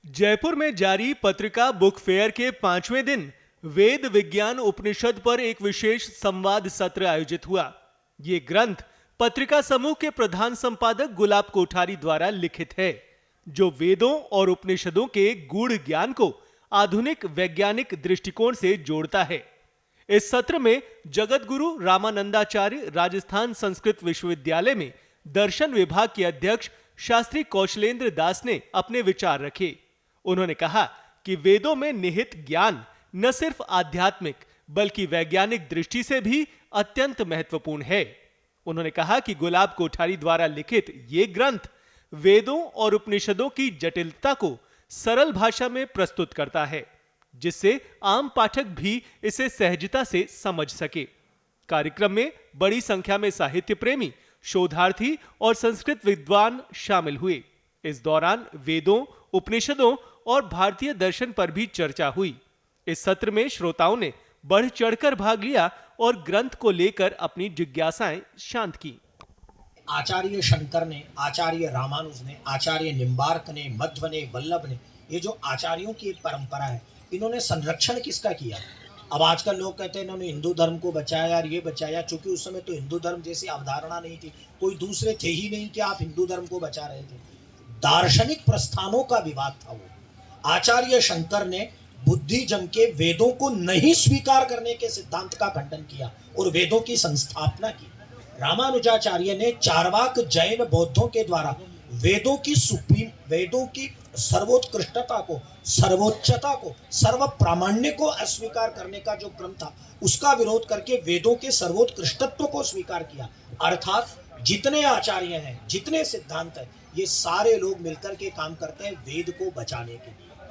जयपुर में जारी पत्रिका बुक फेयर के 5वें दिन वेद विज्ञान उपनिषद पर एक विशेष संवाद सत्र आयोजित हुआ। ये ग्रंथ पत्रिका समूह के प्रधान संपादक गुलाब कोठारी द्वारा लिखित है, जो वेदों और उपनिषदों के गूढ़ ज्ञान को आधुनिक वैज्ञानिक दृष्टिकोण से जोड़ता है। इस सत्र में जगत गुरु रामानंदाचार्य राजस्थान संस्कृत विश्वविद्यालय में दर्शन विभाग के अध्यक्ष शास्त्री कौशलेंद्र दास ने अपने विचार रखे। उन्होंने कहा कि वेदों में निहित ज्ञान न सिर्फ आध्यात्मिक बल्कि वैज्ञानिक दृष्टि से भी अत्यंत महत्वपूर्ण है। उन्होंने कहा कि गुलाब कोठारी द्वारा लिखित ये ग्रंथ वेदों और उपनिषदों की जटिलता को सरल भाषा में प्रस्तुत करता है, जिससे आम पाठक भी इसे सहजता से समझ सके। कार्यक्रम में बड़ी संख्या में साहित्य प्रेमी, शोधार्थी और संस्कृत विद्वान शामिल हुए। इस दौरान वेदों, उपनिषदों और भारतीय दर्शन पर भी चर्चा हुई। इस सत्र में श्रोताओं ने बढ़ चढ़कर भाग लिया और ग्रंथ को लेकर अपनी जिज्ञासाएं शांत की। आचार्य शंकर ने, आचार्य रामानुज ने, आचार्य निम्बार्क ने, मध्व ने, वल्लभ ने, ये जो आचार्यों की एक परंपरा है, इन्होंने संरक्षण किसका किया? अब आजकल लोग कहते हैं इन्होंने हिंदू धर्म को बचाया और ये बचाया, चूंकि उस समय तो हिंदू धर्म जैसी अवधारणा नहीं थी, कोई दूसरे थे ही नहीं कि आप हिंदू धर्म को बचा रहे थे। दार्शनिक प्रस्थानों का विवाद था वो। आचार्य शंकर ने बुद्धिज्म के वेदों को नहीं स्वीकार करने के सिद्धांत का खंडन किया और वेदों की संस्थापना की। रामानुजाचार्य ने चार्वाक जैन बौद्धों के द्वारा वेदों की सर्वोत्कृष्टता को, सर्वोच्चता को, सर्व प्रामाण्य को अस्वीकार करने का जो क्रम था, उसका विरोध करके वेदों के सर्वोत्कृष्टत्व को स्वीकार किया। अर्थात जितने आचार्य हैं, जितने सिद्धांत हैं, ये सारे लोग मिलकर के काम करते हैं वेद को बचाने के लिए।